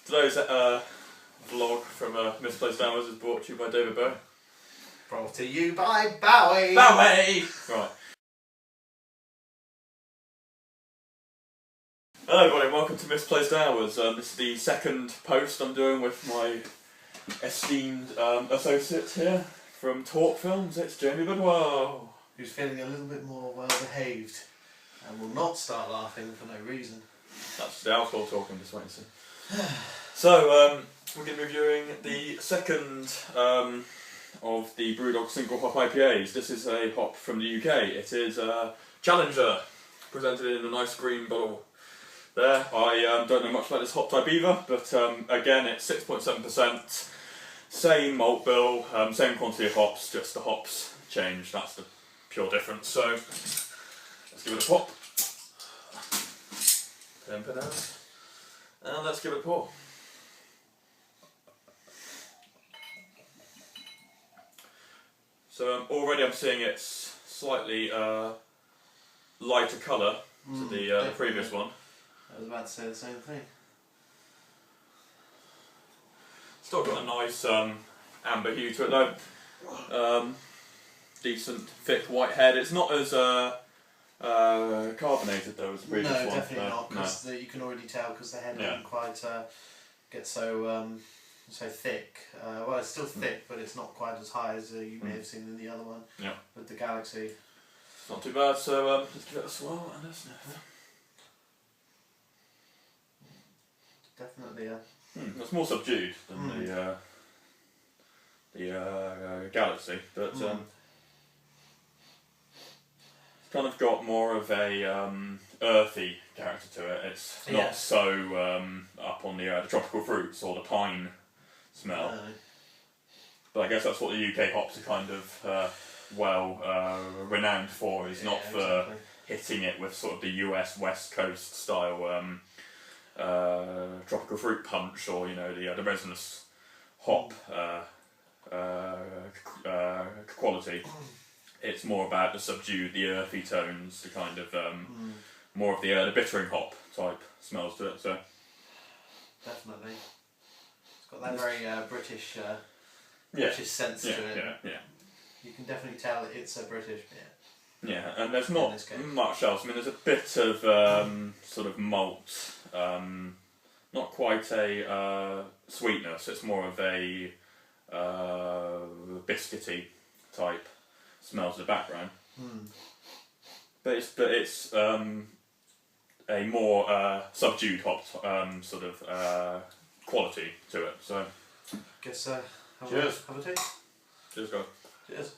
Today's vlog from Misplaced Hours is brought to you by David Bowie. Brought to you by Bowie! Bowie! Right. Hello everybody, welcome to Misplaced Hours. This is the second post I'm doing with my esteemed associate here from Talk Films. It's Jamie Bidwell. Who's feeling a little bit more well behaved and will not start laughing for no reason. That's the alcohol talk, I'm just waiting to see. So, we're going to be reviewing the second of the BrewDog single hop IPAs. This is a hop from the UK. It is Challenger, presented in a nice green bottle there. I don't know much about this hop type either, but again it's 6.7%, same malt bill, same quantity of hops, just the hops changed, that's the pure difference. So, let's give it a pop. Pimp it out. And let's give it a pour. So already I'm seeing it's slightly lighter colour to the previous one. I was about to say the same thing. Still got a nice amber hue to it though. Decent thick white head. It's not as carbonated though as the previous one. No, definitely not, because you can already tell because the head doesn't quite get so thick. Well, it's still thick, but it's not quite as high as you may have seen in the other one with the Galaxy. It's not too bad, so let's give it a swirl and a sniff. Definitely It's more subdued than the Galaxy, but it's kind of got more of a earthy character to it. It's not so up on the tropical fruits or the pine smell. But I guess that's what the UK hops are kind of renowned for, is not for hitting it with sort of the US West Coast style tropical fruit punch, or the resinous hop quality. It's more about the subdued, the earthy tones, the kind of more of the bittering hop type smells to it. So definitely, it's got that very British sense to it. Yeah. You can definitely tell it's a British beer. Yeah, and there's not much else. I mean, there's a bit of sort of malt, not quite a sweetness. It's more of a biscuity type smells in the background. But it's a more subdued hop sort of quality to it. So, guess cheers. Have a taste. Cheers, guys. Cheers.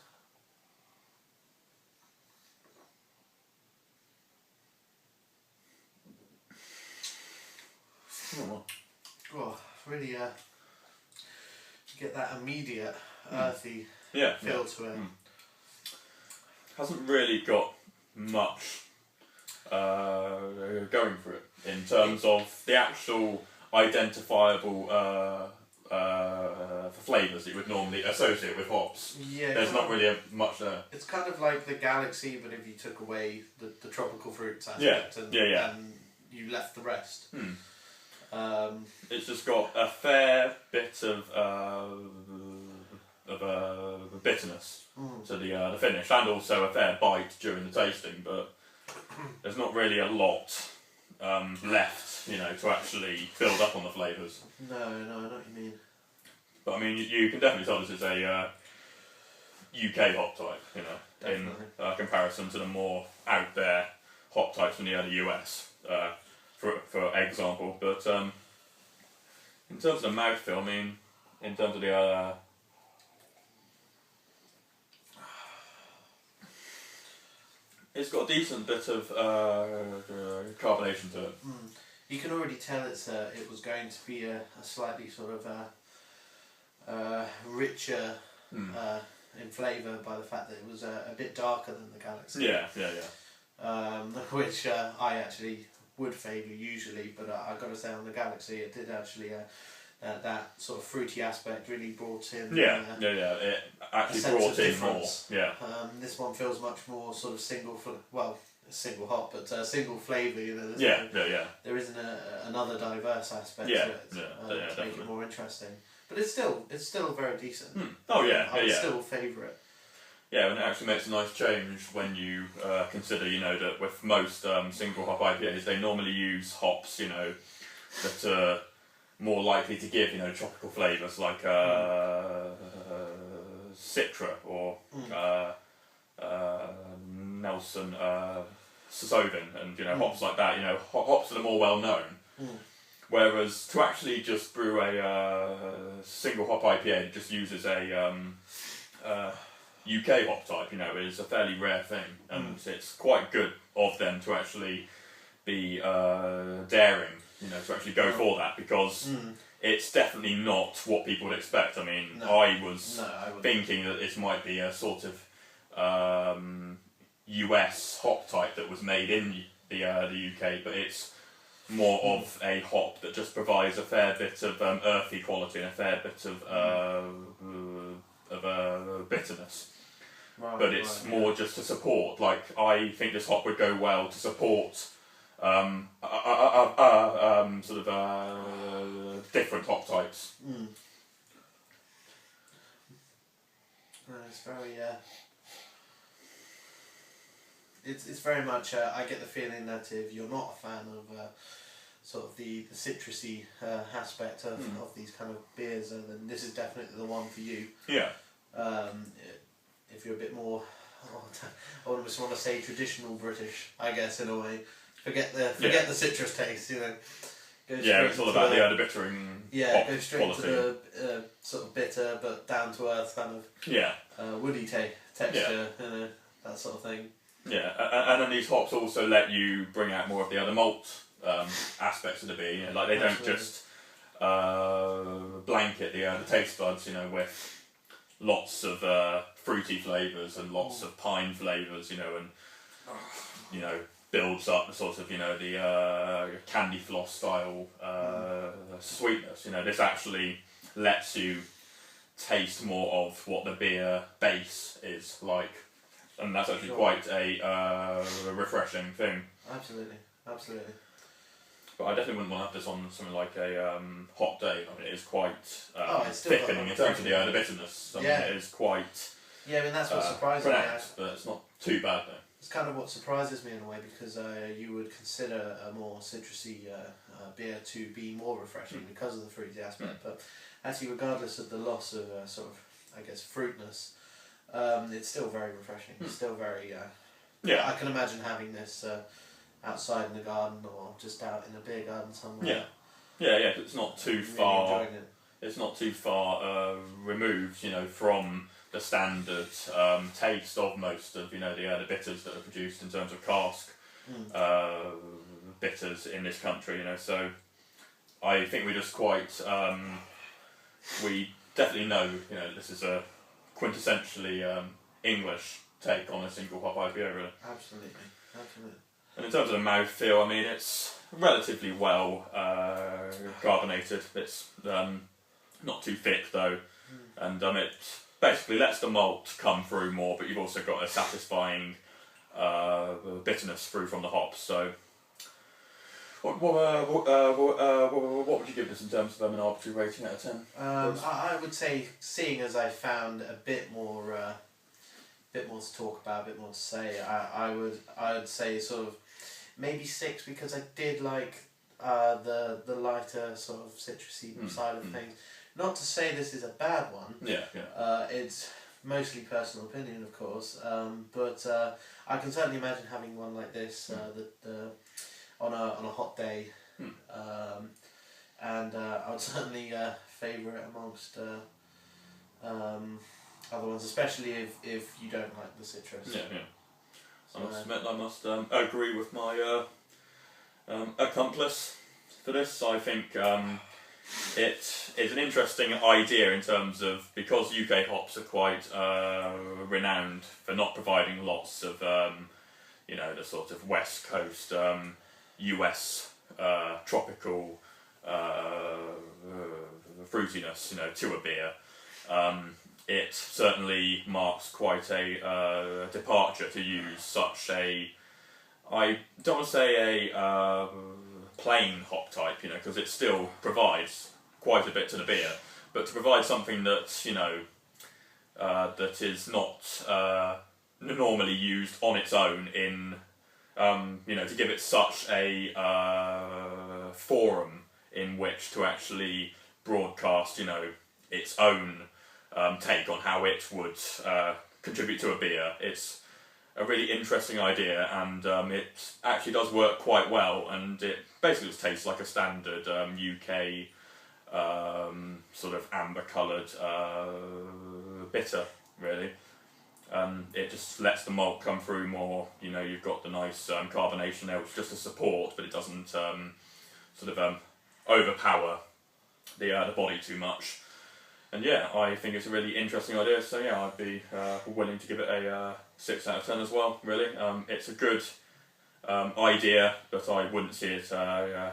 Oh, really get that immediate earthy feel to it. Hasn't really got much going for it in terms of the actual identifiable flavours that you would normally associate with hops. Yeah, there's not really much there. It's kind of like the Galaxy, but if you took away the tropical fruits aspect and you left the rest. It's just got a fair bit of bitterness to the finish, and also a fair bite during the tasting, but there's not really a lot left, to actually build up on the flavours. No, I know what you mean. But I mean, you can definitely tell this is a UK hop type, in comparison to the more out there hop types from the US, for example. But in terms of the mouthfeel, I mean, in terms of the it's got a decent bit of carbonation to it. You can already tell it was going to be a slightly sort of richer in flavour by the fact that it was a bit darker than the Galaxy. Yeah. Which I actually would favour usually, but I've got to say on the Galaxy it did actually that sort of fruity aspect really brought in. It actually brought in more. Yeah. This one feels much more sort of single hop, but single flavour. You know, there isn't another diverse aspect to it to make it more interesting. But it's still very decent. Oh yeah, I would still favour it. Yeah, and it actually makes a nice change when you consider, you know, that with most single hop IPAs, they normally use hops, you know, that are more likely to give, you know, tropical flavours like Citra or Nelson Sauvin, and you know, hops like that. You know, hops that are more well known. Whereas to actually just brew a single hop IPA that just uses a UK hop type, you know, is a fairly rare thing, and it's quite good of them to actually be daring, you know, to actually go for that, because it's definitely not what people would expect. I mean, I was thinking that this might be a sort of US hop type that was made in the UK, but it's more of a hop that just provides a fair bit of earthy quality and a fair bit of bitterness. But it's more just to support. Like, I think this hop would go well to support sort of different hop types. It's very it's very much. I get the feeling that if you're not a fan of sort of the citrusy aspect of these kind of beers, then this is definitely the one for you. Yeah. If you're a bit more, I almost want to say traditional British, I guess, in a way. Forget the citrus taste, you know. It's all about the bittering. Yeah, go straight quality. To the sort of bitter but down to earth kind of woody texture, you know, that sort of thing. Yeah, and then these hops also let you bring out more of the other malt aspects of the beer. You know, like they don't just blanket the taste buds, you know, with lots of fruity flavours and lots of pine flavours, you know, and you know, builds up the sort of, you know, the candy floss style sweetness. You know, this actually lets you taste more of what the beer base is like, and that's actually quite a refreshing thing. Absolutely. But I definitely wouldn't want to have this on something like a hot day. I mean, it is quite thickening in terms of the bitterness. I mean, it is quite. Yeah, I mean, that's what surprises me. But it's not too bad though. It's kind of what surprises me in a way, because you would consider a more citrusy beer to be more refreshing because of the fruity aspect. But actually, regardless of the loss of sort of, I guess, fruitness, it's still very refreshing. It's still very. I can imagine having this outside in the garden or just out in a beer garden somewhere. Yeah. It's not too far. Enjoying it. It's not too far removed, you know, from the standard taste of most of, you know, the bitters that are produced in terms of cask bitters in this country, you know. So I think we just quite we definitely know, you know, this is a quintessentially English take on a single hop IPA, really. Absolutely. And in terms of the mouthfeel, I mean, it's relatively well carbonated. It's not too thick though, and it basically lets the malt come through more, but you've also got a satisfying bitterness through from the hops. So, what would you give this in terms of an arbitrary rating out of 10? I would say, seeing as I found a bit more to talk about, a bit more to say, I would say sort of maybe 6, because I did like the lighter sort of citrusy side of things. Not to say this is a bad one. It's mostly personal opinion, of course. But I can certainly imagine having one like this on a hot day, and I would certainly favour it amongst other ones, especially if you don't like the citrus. So, I must agree with my accomplice for this. I think it is an interesting idea in terms of, because UK hops are quite renowned for not providing lots of you know, the sort of West Coast US tropical fruitiness, you know, to a beer. It certainly marks quite a departure to use such a I don't want to say a plain hop type, you know, because it still provides quite a bit to the beer, but to provide something that, you know, that is not normally used on its own in, you know, to give it such a forum in which to actually broadcast, you know, its own take on how it would contribute to a beer. It's a really interesting idea, and it actually does work quite well, and it basically just tastes like a standard UK sort of amber coloured bitter, really. It just lets the malt come through more, you know, you've got the nice carbonation there, which is just a support, but it doesn't sort of overpower the body too much. And yeah, I think it's a really interesting idea, so yeah, I'd be willing to give it a 6 out of 10 as well, really. It's a good idea, but I wouldn't see it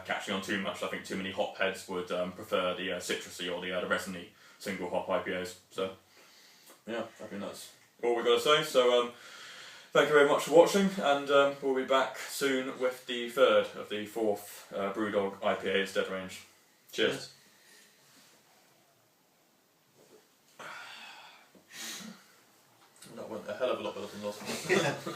catching on too much. I think too many hopheads would prefer the citrusy or the resiny single hop IPAs. So yeah, I think that's all we've got to say. So thank you very much for watching, and we'll be back soon with the third of the fourth BrewDog IPAs Dead Range. Cheers. That went a hell of a lot better than last one.